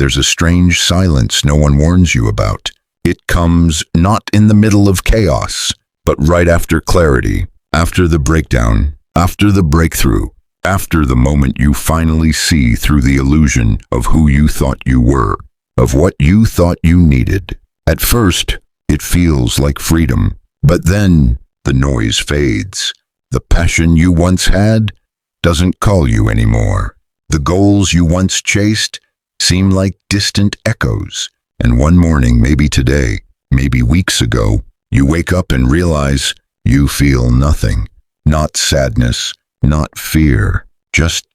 there's a strange silence no one warns you about. It comes not in the middle of chaos, but right after clarity, after the breakdown, after the breakthrough, after the moment you finally see through the illusion of who you thought you were, of what you thought you needed. At first, it feels like freedom, but then the noise fades. The passion you once had doesn't call you anymore. The goals you once chased seem like distant echoes. And one morning, maybe today, maybe weeks ago, you wake up and realize you feel nothing. Not sadness, not fear, just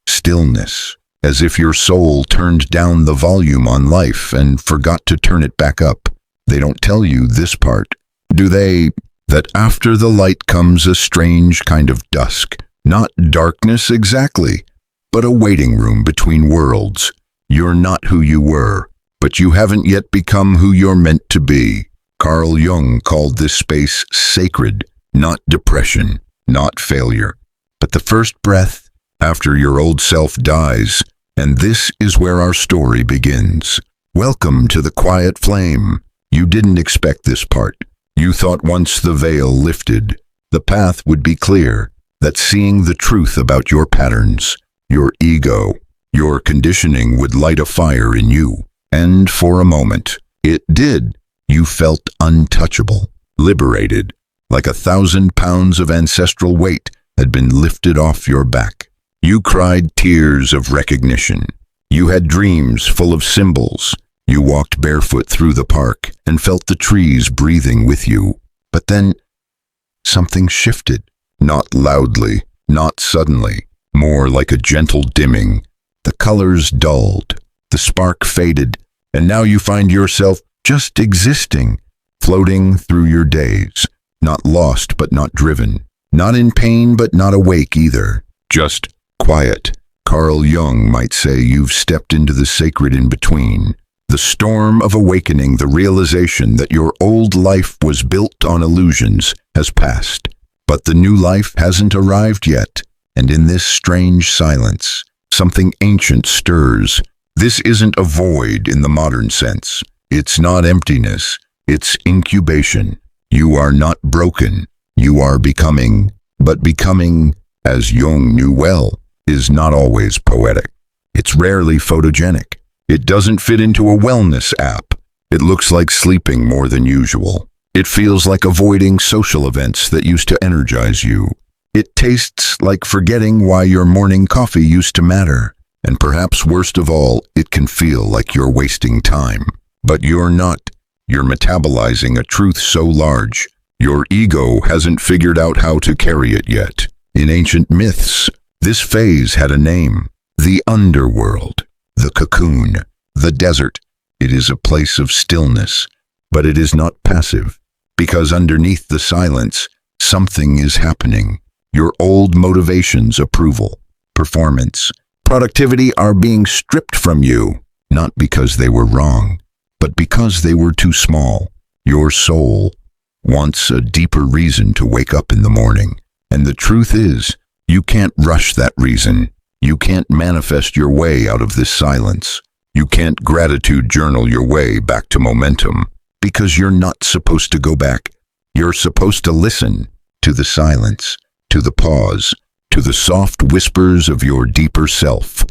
stillness, as if your soul turned down the volume on life and forgot to turn it back up. They don't tell you this part, do they? That after the light comes a strange kind of dusk. Not darkness exactly, but a waiting room between worlds. You're not who you were, but you haven't yet become who you're meant to be. Carl Jung called this space sacred, not depression, not failure, but the first breath after your old self dies. And this is where our story begins. Welcome to the quiet flame. You didn't expect this part. You thought once the veil lifted, the path would be clear, that seeing the truth about your patterns, your ego, your conditioning would light a fire in you. And for a moment, it did. You felt untouchable, liberated, like 1,000 pounds of ancestral weight had been lifted off your back. You cried tears of recognition. You had dreams full of symbols. You walked barefoot through the park and felt the trees breathing with you. But then, something shifted. Not loudly, not suddenly, more like a gentle dimming. The colors dulled, the spark faded, and now you find yourself just existing, floating through your days, not lost but not driven, not in pain but not awake either, just quiet. Carl Jung might say you've stepped into the sacred in between, the storm of awakening. The realization that your old life was built on illusions has passed, but the new life hasn't arrived yet, and in this strange silence, something ancient stirs. This isn't a void in the modern sense. It's not emptiness, it's incubation. You are not broken, you are becoming. But becoming, as Jung knew well, is not always poetic. It's rarely photogenic. It doesn't fit into a wellness app. It looks like sleeping more than usual. It feels like avoiding social events that used to energize you. It tastes like forgetting why your morning coffee used to matter. And perhaps worst of all, it can feel like you're wasting time. But you're not. You're metabolizing a truth so large, your ego hasn't figured out how to carry it yet. In ancient myths, this phase had a name: the underworld, the cocoon, the desert. It is a place of stillness, but it is not passive, because underneath the silence, something is happening. Your old motivations, approval, performance, productivity are being stripped from you, not because they were wrong, but because they were too small. Your soul wants a deeper reason to wake up in the morning, and the truth is, you can't rush that reason. You can't manifest your way out of this silence. You can't gratitude journal your way back to momentum, because you're not supposed to go back. You're supposed to listen to the silence, to the pause, to the soft whispers of your deeper self,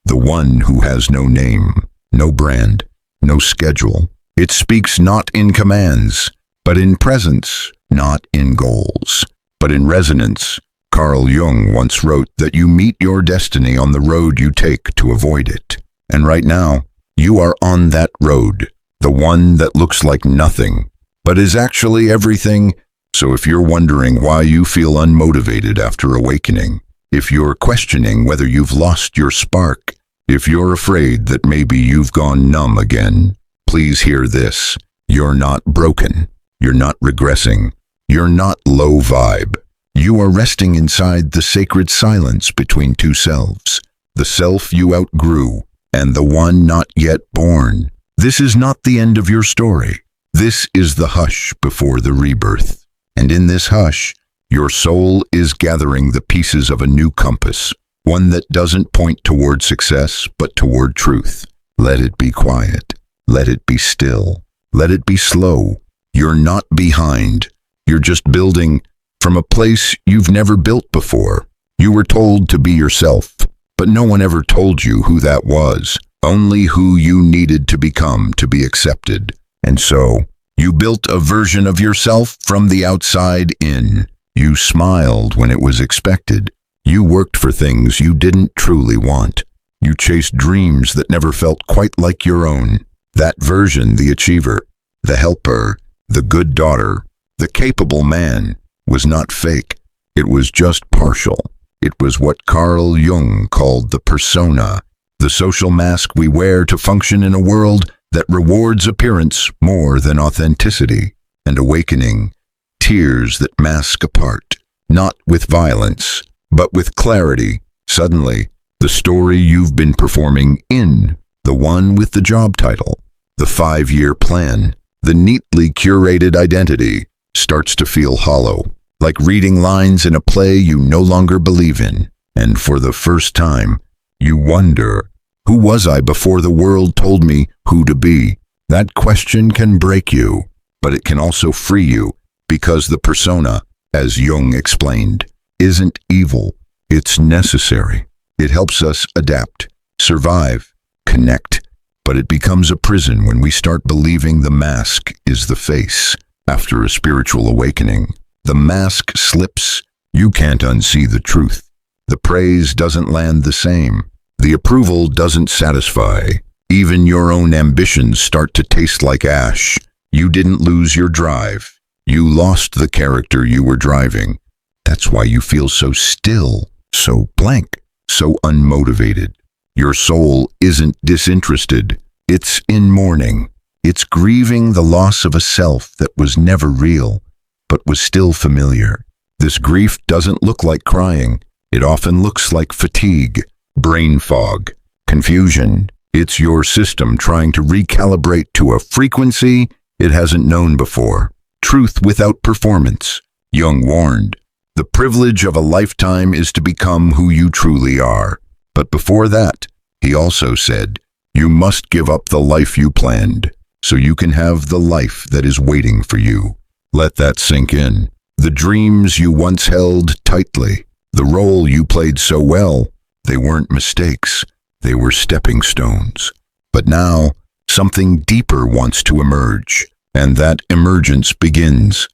the one who has no name, no brand, no schedule. It speaks not in commands, but in presence, not in goals, but in resonance. Carl Jung once wrote that you meet your destiny on the road you take to avoid it. And right now, you are on that road, the one that looks like nothing, but is actually everything. So if you're wondering why you feel unmotivated after awakening, if you're questioning whether you've lost your spark, if you're afraid that maybe you've gone numb again, please hear this. You're not broken. You're not regressing. You're not low vibe. You are resting inside the sacred silence between two selves, the self you outgrew and the one not yet born. This is not the end of your story. This is the hush before the rebirth. And in this hush, your soul is gathering the pieces of a new compass, one that doesn't point toward success, but toward truth. Let it be quiet. Let it be still. Let it be slow. You're not behind. You're just building from a place you've never built before. You were told to be yourself, but no one ever told you who that was, only who you needed to become to be accepted. And so, you built a version of yourself from the outside in. You smiled when it was expected. You worked for things you didn't truly want. You chased dreams that never felt quite like your own. That version, the achiever, the helper, the good daughter, the capable man, was not fake. It was just partial. It was what Carl Jung called the persona, the social mask we wear to function in a world that rewards appearance more than authenticity. And awakening, tears that mask apart, not with violence, but with clarity. Suddenly, the story you've been performing in, the one with the job title, the 5-year plan, the neatly curated identity, starts to feel hollow, like reading lines in a play you no longer believe in. And for the first time, you wonder, who was I before the world told me who to be? That question can break you, but it can also free you, because the persona, as Jung explained, isn't evil. It's necessary. It helps us adapt, survive, connect, but it becomes a prison when we start believing the mask is the face. After a spiritual awakening, the mask slips. You can't unsee the truth. The praise doesn't land the same. The approval doesn't satisfy. Even your own ambitions start to taste like ash. You didn't lose your drive. You lost the character you were driving. That's why you feel so still, so blank, so unmotivated. Your soul isn't disinterested. It's in mourning. It's grieving the loss of a self that was never real, but was still familiar. This grief doesn't look like crying. It often looks like fatigue, brain fog, confusion. It's your system trying to recalibrate to a frequency it hasn't known before. Truth without performance. Jung warned, the privilege of a lifetime is to become who you truly are. But before that, he also said, you must give up the life you planned, so you can have the life that is waiting for you. Let that sink in. The dreams you once held tightly, the role you played so well, they weren't mistakes. They were stepping stones. But now, something deeper wants to emerge, and that emergence begins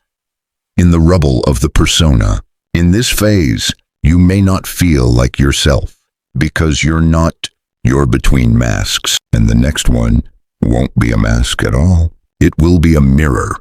in the rubble of the persona. In this phase, you may not feel like yourself, because you're not. You're between masks, and the next one won't be a mask at all. It will be a mirror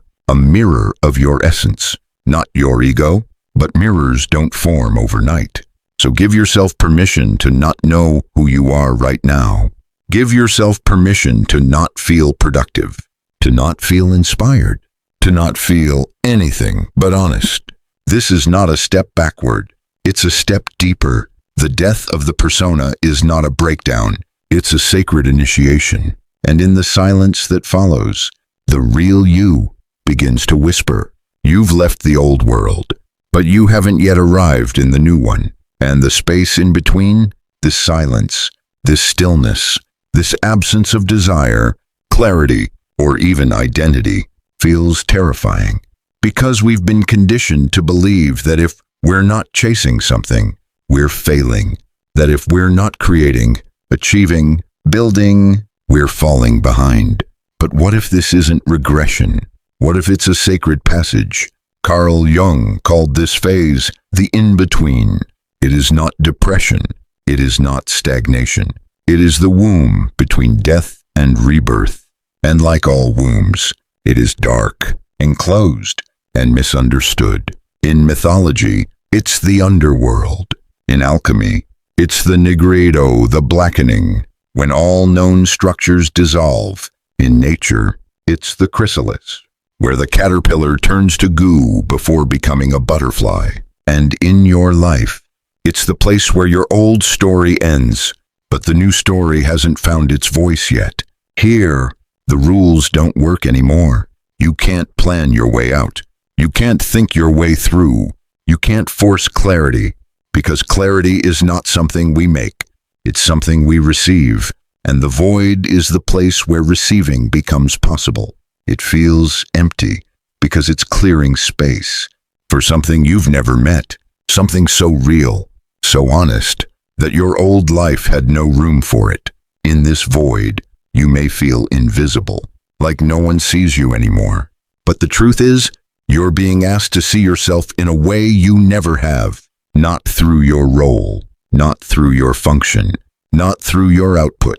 of your essence, not your ego, but mirrors don't form overnight. So give yourself permission to not know who you are right now. Give yourself permission to not feel productive, to not feel inspired, to not feel anything but honest. This is not a step backward. It's a step deeper. The death of the persona is not a breakdown. It's a sacred initiation. And in the silence that follows, the real you begins to whisper. You've left the old world, but you haven't yet arrived in the new one. And the space in between, this silence, this stillness, this absence of desire, clarity, or even identity, feels terrifying. Because we've been conditioned to believe that if we're not chasing something, we're failing. That if we're not creating, achieving, building, we're falling behind. But what if this isn't regression? What if it's a sacred passage? Carl Jung called this phase the in-between. It is not depression. It is not stagnation. It is the womb between death and rebirth. And like all wombs, it is dark, enclosed, and misunderstood. In mythology, it's the underworld. In alchemy, it's the nigredo, the blackening, when all known structures dissolve. In nature, it's the chrysalis, where the caterpillar turns to goo before becoming a butterfly. And in your life, it's the place where your old story ends, but the new story hasn't found its voice yet. Here, the rules don't work anymore. You can't plan your way out. You can't think your way through. You can't force clarity, because clarity is not something we make. It's something we receive, And the void is the place where receiving becomes possible. It feels empty because it's clearing space for something you've never met, something so real, so honest, that your old life had no room for it. In this void, you may feel invisible, like no one sees you anymore. But the truth is, you're being asked to see yourself in a way you never have, not through your role, not through your function, not through your output,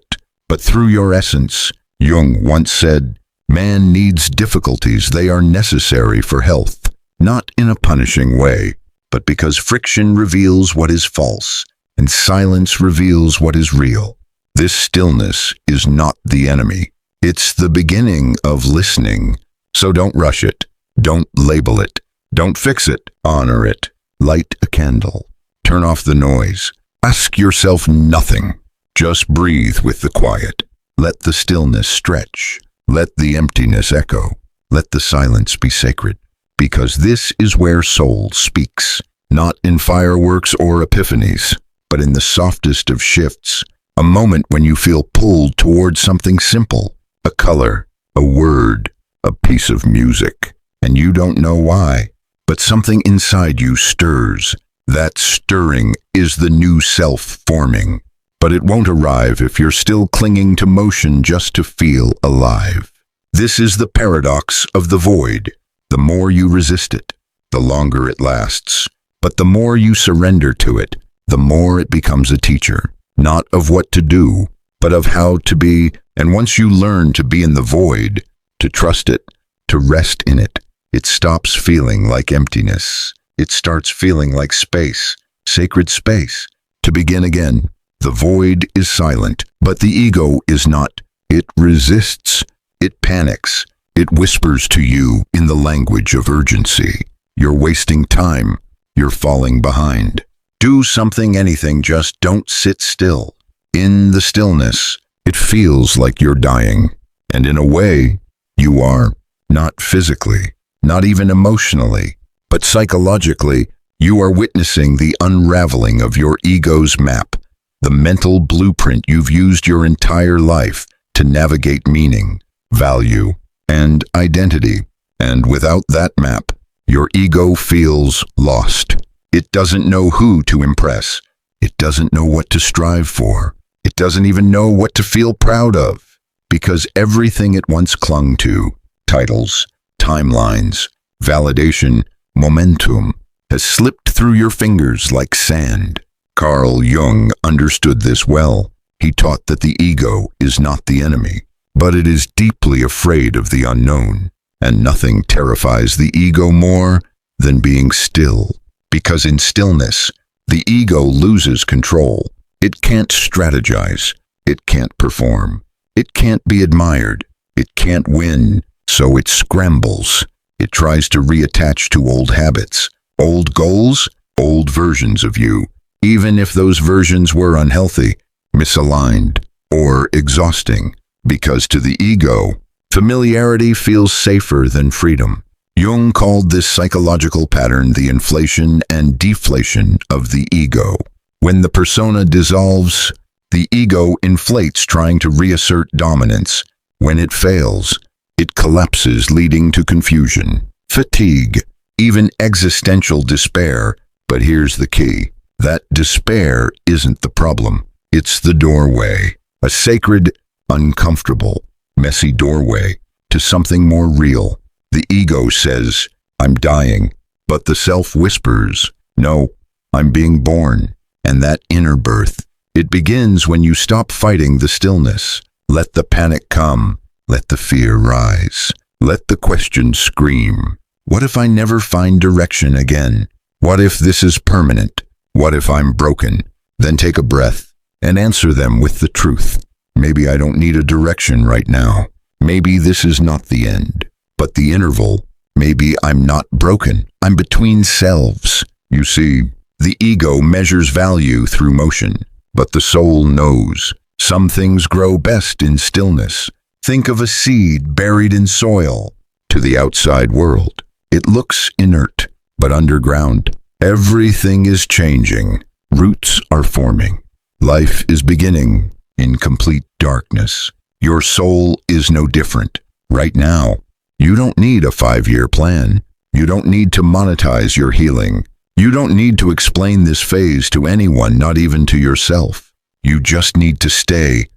but through your essence. Jung once said, "Man needs difficulties, they are necessary for health, not in a punishing way, but because friction reveals what is false, and silence reveals what is real." This stillness is not the enemy. It's the beginning of listening. So don't rush it. Don't label it. Don't fix it. Honor it. Light a candle. Turn off the noise. Ask yourself nothing. Just breathe with the quiet. Let the stillness stretch. Let the emptiness echo. Let the silence be sacred. Because this is where soul speaks, not in fireworks or epiphanies, but in the softest of shifts. A moment when you feel pulled towards something simple, a color, a word, a piece of music, and you don't know why, but something inside you stirs. That stirring is the new self forming, but it won't arrive if you're still clinging to motion just to feel alive. This is the paradox of the void. The more you resist it, the longer it lasts, but the more you surrender to it, the more it becomes a teacher. Not of what to do, but of how to be. And once you learn to be in the void, to trust it, to rest in it, it stops feeling like emptiness. It starts feeling like space, sacred space, to begin again. The void is silent, but the ego is not. It resists, it panics, it whispers to you in the language of urgency. You're wasting time, you're falling behind. Do something, anything, just don't sit still. In the stillness, it feels like you're dying. And in a way, you are. Not physically, not even emotionally, but psychologically, you are witnessing the unraveling of your ego's map, the mental blueprint you've used your entire life to navigate meaning, value, and identity. And without that map, your ego feels lost. It doesn't know who to impress. It doesn't know what to strive for. It doesn't even know what to feel proud of, because everything it once clung to, titles, timelines, validation, momentum, has slipped through your fingers like sand. Carl Jung understood this well. He taught that the ego is not the enemy, but it is deeply afraid of the unknown, and nothing terrifies the ego more than being still. Because in stillness, the ego loses control. It can't strategize. It can't perform. It can't be admired. It can't win. So it scrambles. It tries to reattach to old habits, old goals, old versions of you, even if those versions were unhealthy, misaligned, or exhausting. Because to the ego, familiarity feels safer than freedom. Jung called this psychological pattern the inflation and deflation of the ego. When the persona dissolves, the ego inflates, trying to reassert dominance. When it fails, it collapses, leading to confusion, fatigue, even existential despair. But here's the key. That despair isn't the problem. It's the doorway, a sacred, uncomfortable, messy doorway to something more real. The ego says, "I'm dying," but the self whispers, "No, I'm being born." And that inner birth, it begins when you stop fighting the stillness. Let the panic come. Let the fear rise. Let the question scream. What if I never find direction again? What if this is permanent? What if I'm broken? Then take a breath and answer them with the truth. Maybe I don't need a direction right now. Maybe this is not the end, but the interval. Maybe I'm not broken. I'm between selves. You see, the ego measures value through motion, but the soul knows some things grow best in stillness. Think of a seed buried in soil. To the outside world, it looks inert, but underground, everything is changing. Roots are forming. Life is beginning. in complete darkness. Your soul is no different. Right now, you don't need a 5-year plan. You don't need to monetize your healing. You don't need to explain this phase to anyone, not even to yourself. You just need to stay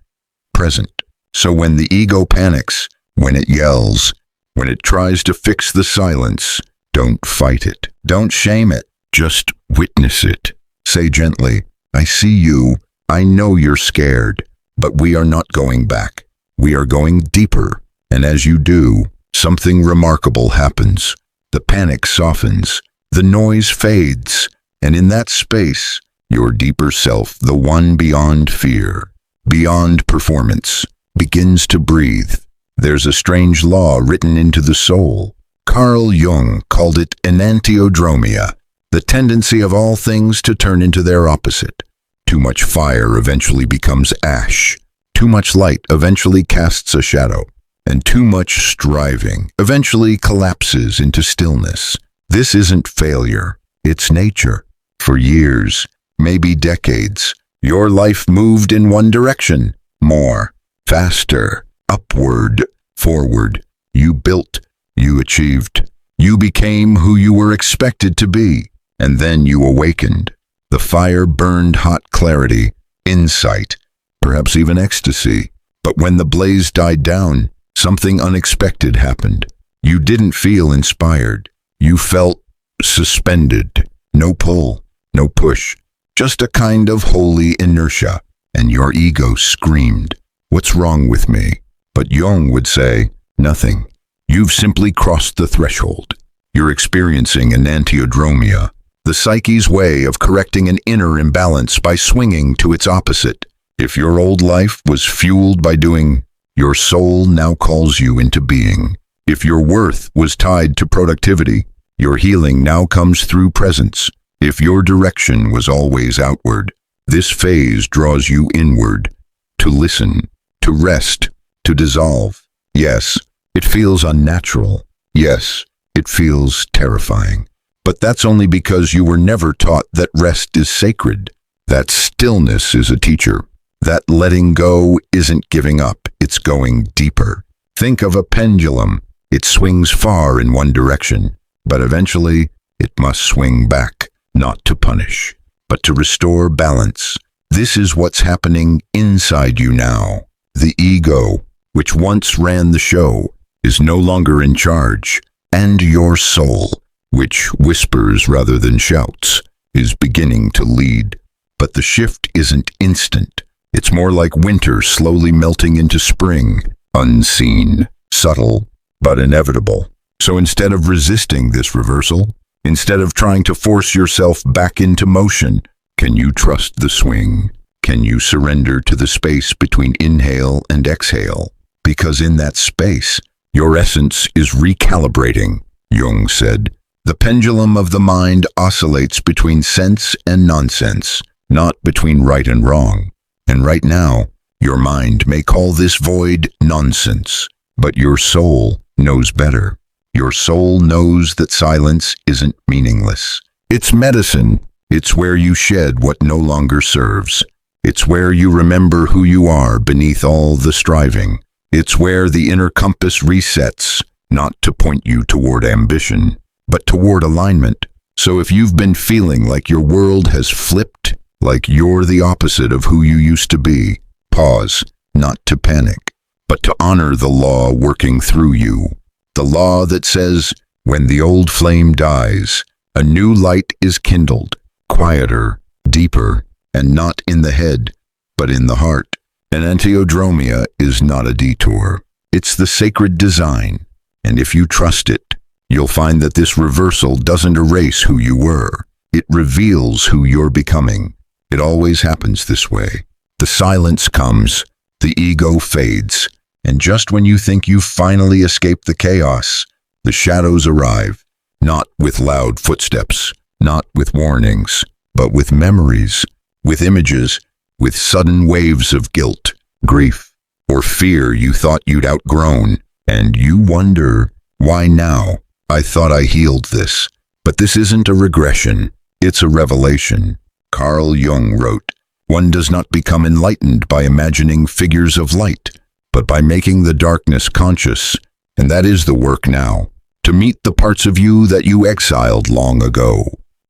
present. So when the ego panics, when it yells, when it tries to fix the silence, don't fight it. Don't shame it. Just witness it. Say gently, I see you. I know you're scared, but we are not going back. We are going deeper. And as you do, something remarkable happens. The panic softens. The noise fades. And in that space, your deeper self, the one beyond fear, beyond performance, begins to breathe. There's a strange law written into the soul. Carl Jung called it enantiodromia, the tendency of all things to turn into their opposite. Too much fire eventually becomes ash. Too much light eventually casts a shadow. And too much striving eventually collapses into stillness. This isn't failure. It's nature. For years, maybe decades, your life moved in one direction. More, faster, upward, forward. You built, you achieved. You became who you were expected to be. And then you awakened. The fire burned hot clarity, insight, perhaps even ecstasy. But when the blaze died down, something unexpected happened. You didn't feel inspired. You felt suspended. No pull, no push. Just a kind of holy inertia. And your ego screamed, "What's wrong with me?" But Jung would say, "Nothing. You've simply crossed the threshold. You're experiencing enantiodromia, the psyche's way of correcting an inner imbalance by swinging to its opposite. If your old life was fueled by doing, your soul now calls you into being. If your worth was tied to productivity, your healing now comes through presence. If your direction was always outward, this phase draws you inward, to listen, to rest, to dissolve. Yes, it feels unnatural. Yes, it feels terrifying. But that's only because you were never taught that rest is sacred, that stillness is a teacher, that letting go isn't giving up, it's going deeper. Think of a pendulum. It swings far in one direction, but eventually it must swing back, not to punish, but to restore balance. This is what's happening inside you now. The ego, which once ran the show, is no longer in charge, and your soul, which whispers rather than shouts, is beginning to lead. But the shift isn't instant. It's more like winter slowly melting into spring, unseen, subtle, but inevitable. So instead of resisting this reversal, instead of trying to force yourself back into motion, can you trust the swing? Can you surrender to the space between inhale and exhale? Because in that space, your essence is recalibrating, Jung said. The pendulum of the mind oscillates between sense and nonsense, not between right and wrong. And right now, your mind may call this void nonsense, but your soul knows better. Your soul knows that silence isn't meaningless. It's medicine. It's where you shed what no longer serves. It's where you remember who you are beneath all the striving. It's where the inner compass resets, not to point you toward ambition, but toward alignment. So if you've been feeling like your world has flipped, like you're the opposite of who you used to be, pause, not to panic, but to honor the law working through you. The law that says, when the old flame dies, a new light is kindled, quieter, deeper, and not in the head, but in the heart. Enantiodromia is not a detour. It's the sacred design. And if you trust it, you'll find that this reversal doesn't erase who you were. It reveals who you're becoming. It always happens this way. The silence comes, the ego fades, and just when you think you've finally escaped the chaos, the shadows arrive, not with loud footsteps, not with warnings, but with memories, with images, with sudden waves of guilt, grief, or fear you thought you'd outgrown, and you wonder, why now? I thought I healed this. But this isn't a regression, it's a revelation. Carl Jung wrote, One does not become enlightened by imagining figures of light, but by making the darkness conscious, and that is the work now, to meet the parts of you that you exiled long ago,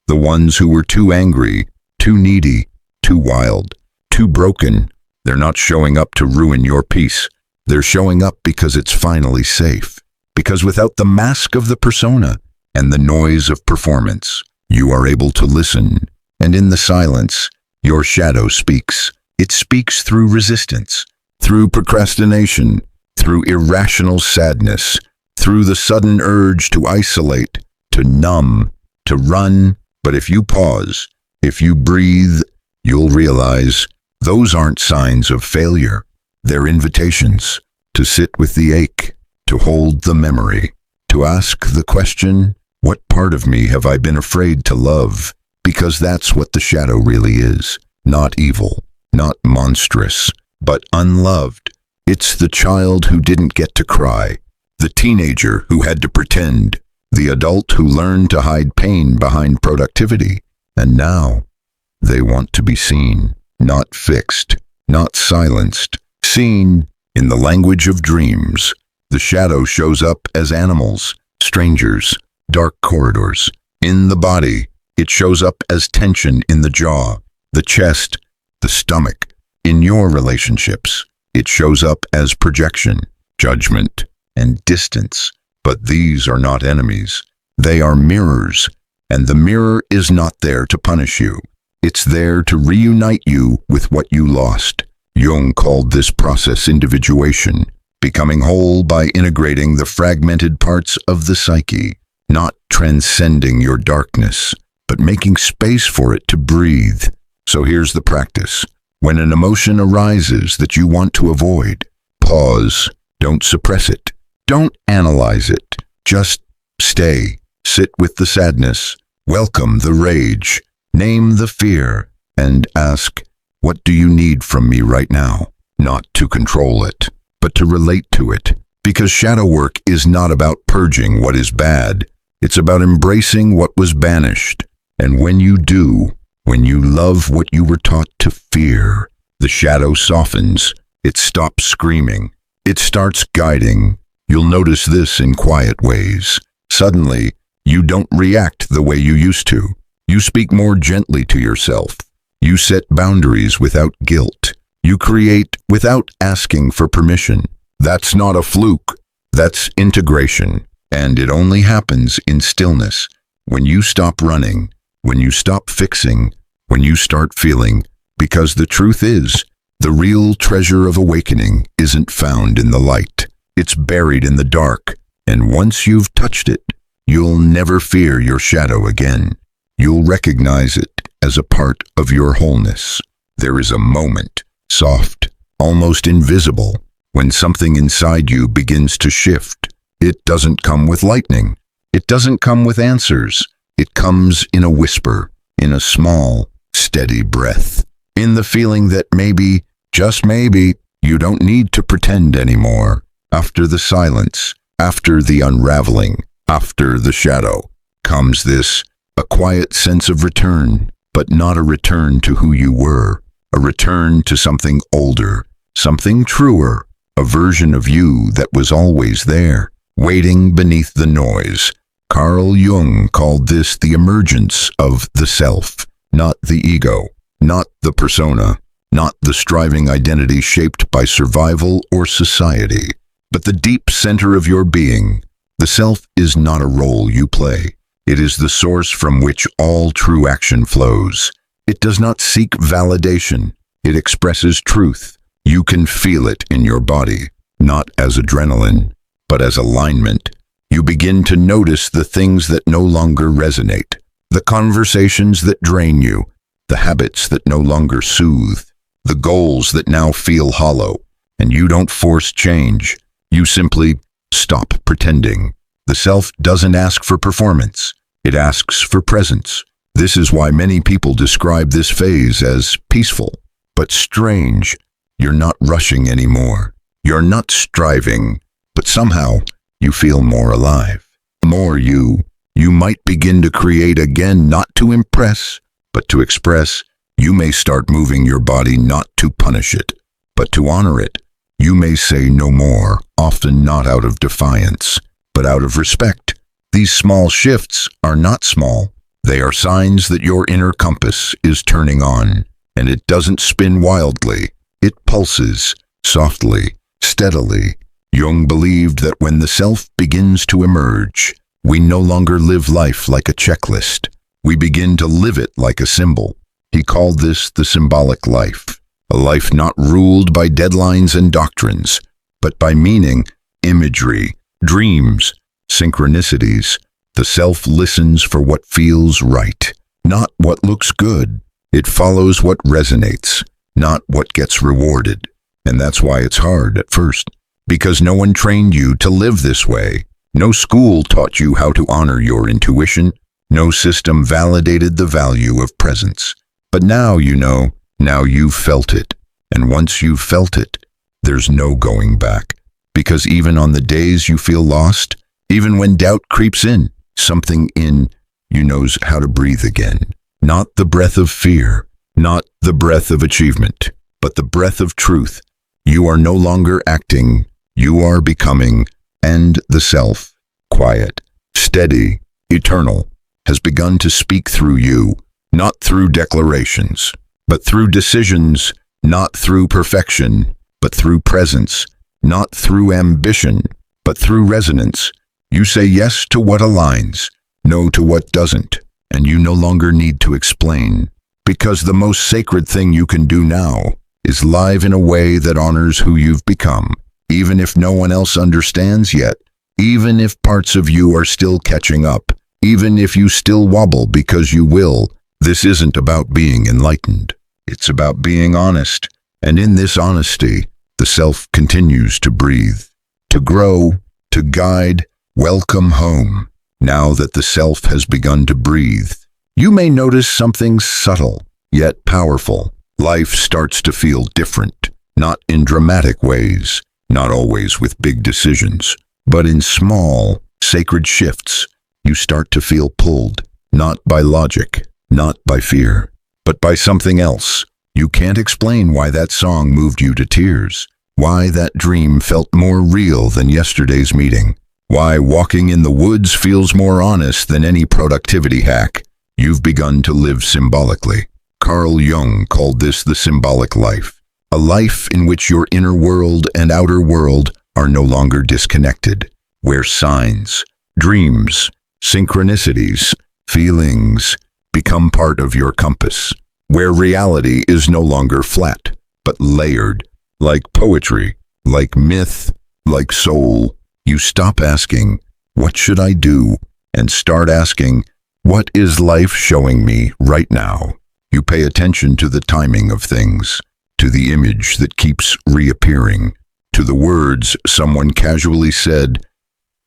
the ones who were too angry, too needy, too wild, too broken. They're not showing up to ruin your peace. They're showing up because it's finally safe. Because without the mask of the persona and the noise of performance, you are able to listen. And in the silence, your shadow speaks. It speaks through resistance, through procrastination, through irrational sadness, through the sudden urge to isolate, to numb, to run. But if you pause, if you breathe, you'll realize those aren't signs of failure. They're invitations to sit with the ache, to hold the memory, to ask the question, what part of me have I been afraid to love? Because that's what the shadow really is. Not evil, not monstrous, but unloved. It's the child who didn't get to cry, the teenager who had to pretend, the adult who learned to hide pain behind productivity. And now, they want to be seen, not fixed, not silenced. Seen in the language of dreams. The shadow shows up as animals, strangers, dark corridors. In the body, it shows up as tension in the jaw, the chest, the stomach. In your relationships, it shows up as projection, judgment, and distance. But these are not enemies. They are mirrors, and the mirror is not there to punish you. It's there to reunite you with what you lost. Jung called this process individuation, becoming whole by integrating the fragmented parts of the psyche, not transcending your darkness, but making space for it to breathe. So here's the practice. When an emotion arises that you want to avoid, pause. Don't suppress it. Don't analyze it. Just stay. Sit with the sadness. Welcome the rage. Name the fear. And ask, what do you need from me right now? Not to control it, but to relate to it. Because shadow work is not about purging what is bad. It's about embracing what was banished. And when you do, when you love what you were taught to fear, the shadow softens. It stops screaming. It starts guiding. You'll notice this in quiet ways. Suddenly, you don't react the way you used to. You speak more gently to yourself. You set boundaries without guilt. You create without asking for permission. That's not a fluke. That's integration. And it only happens in stillness. When you stop running, when you stop fixing, when you start feeling. Because the truth is, the real treasure of awakening isn't found in the light. It's buried in the dark. And once you've touched it, you'll never fear your shadow again. You'll recognize it as a part of your wholeness. There is a moment, soft, almost invisible, when something inside you begins to shift. It doesn't come with lightning. It doesn't come with answers. It comes in a whisper, in a small, steady breath, in the feeling that maybe, just maybe, you don't need to pretend anymore. After the silence, after the unraveling, after the shadow, comes this, a quiet sense of return, but not a return to who you were, a return to something older, something truer, a version of you that was always there, waiting beneath the noise. Carl Jung called this the emergence of the self, not the ego, not the persona, not the striving identity shaped by survival or society, but the deep center of your being. The self is not a role you play. It is the source from which all true action flows. It does not seek validation. It expresses truth. You can feel it in your body, not as adrenaline, but as alignment. You begin to notice the things that no longer resonate, the conversations that drain you, the habits that no longer soothe, the goals that now feel hollow. And you don't force change. You simply stop pretending. The self doesn't ask for performance. It asks for presence. This is why many people describe this phase as peaceful, but strange. You're not rushing anymore. You're not striving, but somehow you feel more alive, more you. You might begin to create again, not to impress, but to express, You may start moving your body not to punish it, but to honor it. You may say no more, often not out of defiance, but out of respect. These small shifts are not small. They are signs that your inner compass is turning on, and it doesn't spin wildly. It pulses, softly, steadily. Jung believed that when the self begins to emerge, we no longer live life like a checklist. We begin to live it like a symbol. He called this the symbolic life, a life not ruled by deadlines and doctrines, but by meaning, imagery, dreams, synchronicities. The self listens for what feels right, not what looks good. It follows what resonates, not what gets rewarded. And that's why it's hard at first, because no one trained you to live this way. No school taught you how to honor your intuition. No system validated the value of presence. But now you know, now you've felt it. And once you've felt it, there's no going back. Because even on the days you feel lost, even when doubt creeps in, something in you knows how to breathe again. Not the breath of fear, not the breath of achievement, but the breath of truth. You are no longer acting, you are becoming, and the self, quiet, steady, eternal, has begun to speak through you, not through declarations, but through decisions, not through perfection, but through presence, not through ambition, but through resonance. You say yes to what aligns, no to what doesn't, and you no longer need to explain, because the most sacred thing you can do now is live in a way that honors who you've become, even if no one else understands yet, even if parts of you are still catching up, even if you still wobble because you will. This isn't about being enlightened. It's about being honest, and in this honesty, the self continues to breathe, to grow, to guide. Welcome home. Now that the self has begun to breathe, you may notice something subtle, yet powerful. Life starts to feel different, not in dramatic ways, not always with big decisions, but in small, sacred shifts. You start to feel pulled, not by logic, not by fear, but by something else. You can't explain why that song moved you to tears, why that dream felt more real than yesterday's meeting, why walking in the woods feels more honest than any productivity hack. You've begun to live symbolically. Carl Jung called this the symbolic life, a life in which your inner world and outer world are no longer disconnected, where signs, dreams, synchronicities, feelings become part of your compass, where reality is no longer flat, but layered, like poetry, like myth, like soul. You stop asking, "What should I do?" and start asking, "What is life showing me right now?" You pay attention to the timing of things, to the image that keeps reappearing, to the words someone casually said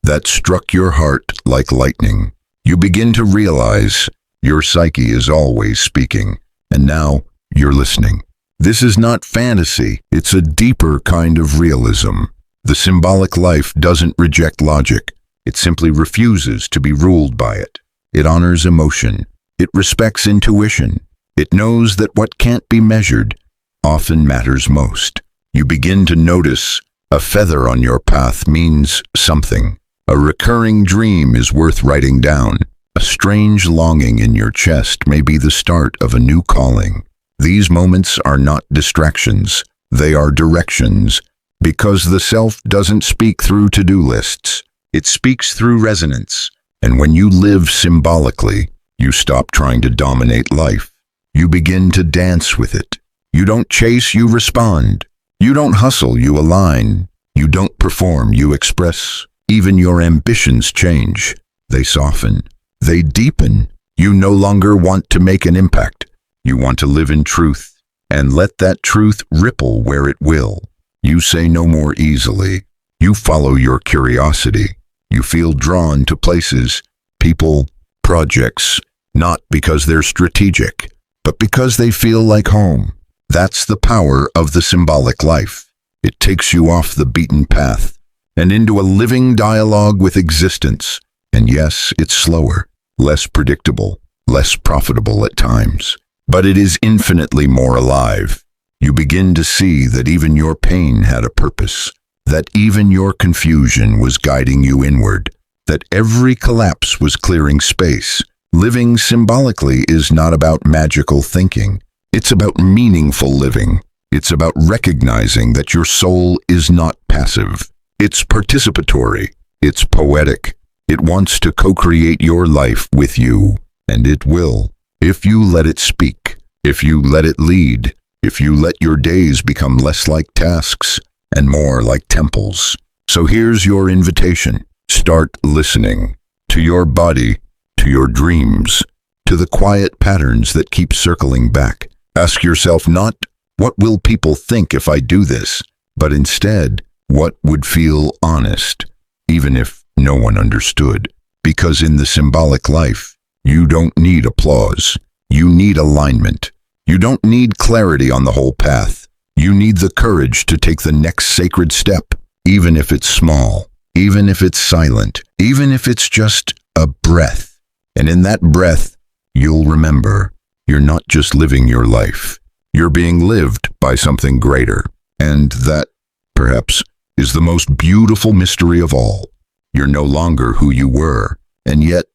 that struck your heart like lightning. You begin to realize your psyche is always speaking, and now you're listening. This is not fantasy, it's a deeper kind of realism. The symbolic life doesn't reject logic, it simply refuses to be ruled by it. It honors emotion, it respects intuition, it knows that what can't be measured often matters most. You begin to notice a feather on your path means something. A recurring dream is worth writing down. A strange longing in your chest may be the start of a new calling. These moments are not distractions, they are directions, because the self doesn't speak through to-do lists. It speaks through resonance. And when you live symbolically, you stop trying to dominate life. You begin to dance with it. You don't chase, you respond. You don't hustle, you align. You don't perform, you express. Even your ambitions change. They soften. They deepen. You no longer want to make an impact. You want to live in truth, and let that truth ripple where it will. You say no more easily. You follow your curiosity. You feel drawn to places, people, projects, not because they're strategic, but because they feel like home. That's the power of the symbolic life. It takes you off the beaten path and into a living dialogue with existence. And yes, it's slower, less predictable, less profitable at times. but it is infinitely more alive. You begin to see that even your pain had a purpose, that even your confusion was guiding you inward, that every collapse was clearing space. Living symbolically is not about magical thinking. It's about meaningful living. It's about recognizing that your soul is not passive. It's participatory. It's poetic. It wants to co-create your life with you, and it will, if you let it speak, if you let it lead, if you let your days become less like tasks and more like temples. So here's your invitation. Start listening to your body, to your dreams, to the quiet patterns that keep circling back. Ask yourself not, what will people think if I do this? But instead, what would feel honest, even if no one understood? Because in the symbolic life, you don't need applause. You need alignment. You don't need clarity on the whole path. You need the courage to take the next sacred step, even if it's small, even if it's silent, even if it's just a breath. And in that breath, you'll remember, you're not just living your life. You're being lived by something greater. And that, perhaps, is the most beautiful mystery of all. You're no longer who you were, and yet,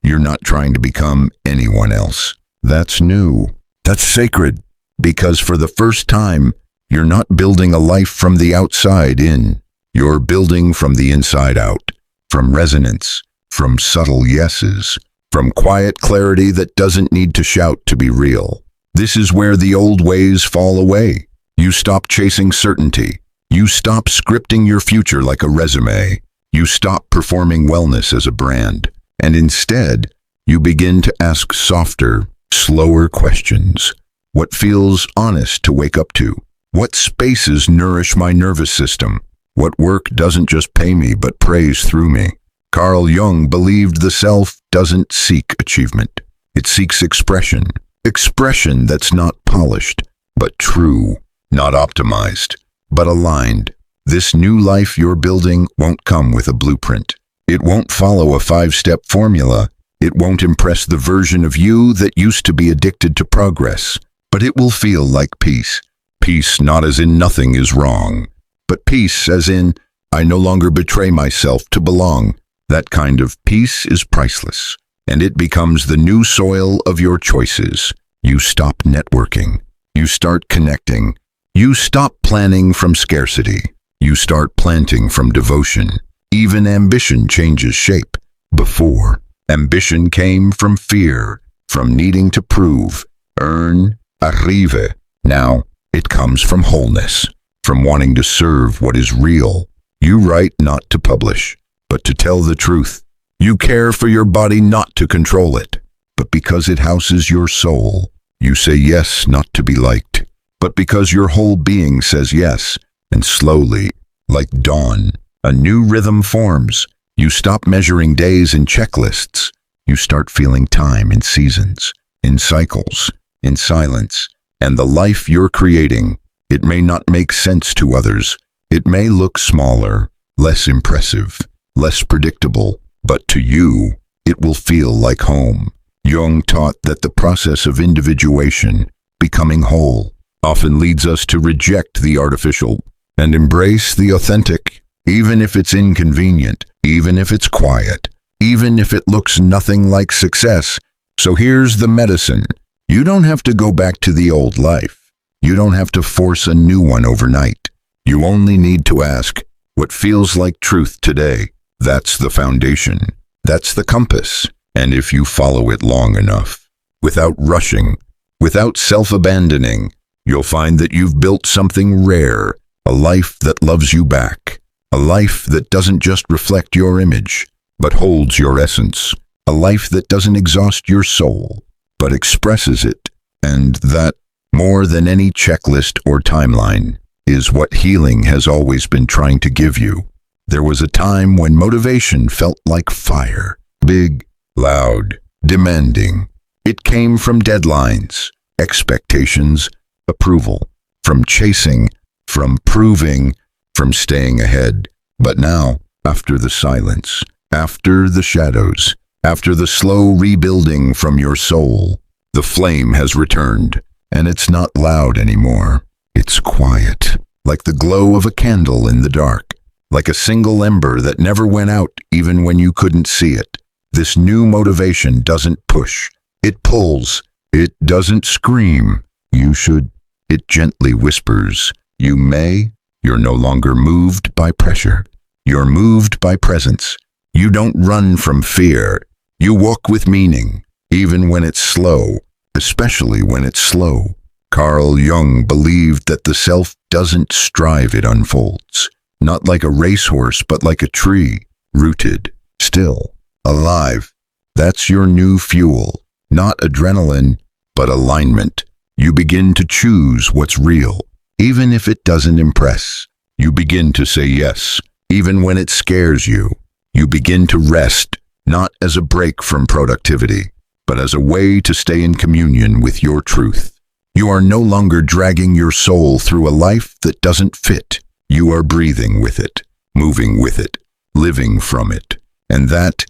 you're not trying to become anyone else. That's new. That's sacred. Because for the first time, you're not building a life from the outside in. You're building from the inside out. From resonance, from subtle yeses, from quiet clarity that doesn't need to shout to be real. This is where the old ways fall away. You stop chasing certainty. You stop scripting your future like a resume. You stop performing wellness as a brand. And instead, you begin to ask softer, slower questions. What feels honest to wake up to? What spaces nourish my nervous system? What work doesn't just pay me but prays through me? Carl Jung believed the self doesn't seek achievement. It seeks expression. Expression that's not polished, but true. Not optimized, but aligned. This new life you're building won't come with a blueprint. It won't follow a 5-step formula. It won't impress the version of you that used to be addicted to progress. But it will feel like peace. Peace not as in nothing is wrong, but peace as in I no longer betray myself to belong. That kind of peace is priceless, and it becomes the new soil of your choices. You stop networking. You start connecting. You stop planning from scarcity. You start planting from devotion. Even ambition changes shape. Before, ambition came from fear, from needing to prove, earn, arrive. Now, it comes from wholeness, from wanting to serve what is real. You write not to publish, but to tell the truth. You care for your body not to control it, but because it houses your soul. You say yes not to be liked, but because your whole being says yes. And slowly, like dawn, a new rhythm forms. You stop measuring days in checklists. You start feeling time in seasons, in cycles, in silence. And the life you're creating, it may not make sense to others. It may look smaller, less impressive, less predictable, but to you, it will feel like home. Jung taught that the process of individuation, becoming whole, often leads us to reject the artificial and embrace the authentic, even if it's inconvenient, even if it's quiet, even if it looks nothing like success. So here's the medicine. You don't have to go back to the old life. You don't have to force a new one overnight. You only need to ask, what feels like truth today? That's the foundation. That's the compass. And if you follow it long enough, without rushing, without self-abandoning, you'll find that you've built something rare, a life that loves you back, a life that doesn't just reflect your image, but holds your essence, a life that doesn't exhaust your soul, but expresses it. And that, more than any checklist or timeline, is what healing has always been trying to give you. There was a time when motivation felt like fire, big, loud, demanding. It came from deadlines, expectations, approval, from chasing, from proving, from staying ahead. But now, after the silence, after the shadows, after the slow rebuilding from your soul, The flame has returned, and it's not loud anymore. It's quiet, like the glow of a candle in the dark, like a single ember that never went out even when you couldn't see it. This new motivation doesn't push. It pulls. It doesn't scream. You should. It gently whispers. You may. You're no longer moved by pressure. You're moved by presence. You don't run from fear. You walk with meaning, even when it's slow, especially when it's slow. Carl Jung believed that the self doesn't strive, it unfolds. Not like a racehorse, but like a tree, rooted, still, alive. That's your new fuel. Not adrenaline, but alignment. You begin to choose what's real, even if it doesn't impress. You begin to say yes, even when it scares you. You begin to rest, not as a break from productivity, but as a way to stay in communion with your truth. You are no longer dragging your soul through a life that doesn't fit. You are breathing with it, moving with it, living from it. And that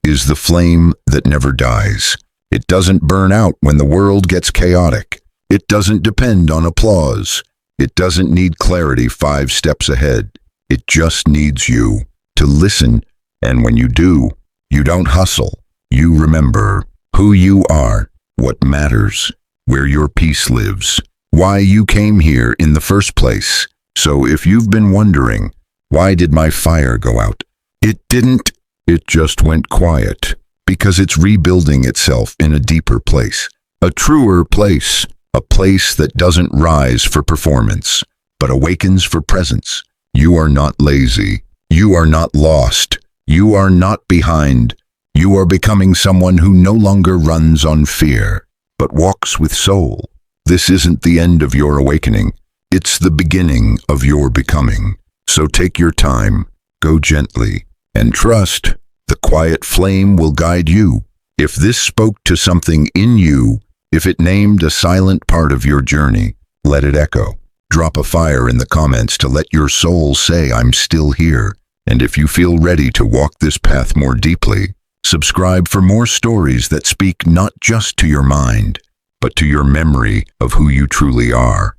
is the flame that never dies. It doesn't burn out when the world gets chaotic. It doesn't depend on applause. It doesn't need clarity 5 steps ahead. It just needs you to listen. And when you do, you don't hustle. You remember who you are, what matters, where your peace lives, why you came here in the first place. So if you've been wondering, why did my fire go out? It didn't. It just went quiet, because it's rebuilding itself in a deeper place, a truer place, a place that doesn't rise for performance, but awakens for presence. You are not lazy. You are not lost. You are not behind. You are becoming someone who no longer runs on fear, but walks with soul. This isn't the end of your awakening. It's the beginning of your becoming. So take your time, go gently, and trust the quiet flame will guide you. If this spoke to something in you, if it named a silent part of your journey, let it echo. Drop a fire in the comments to let your soul say, I'm still here. And if you feel ready to walk this path more deeply, subscribe for more stories that speak not just to your mind, but to your memory of who you truly are.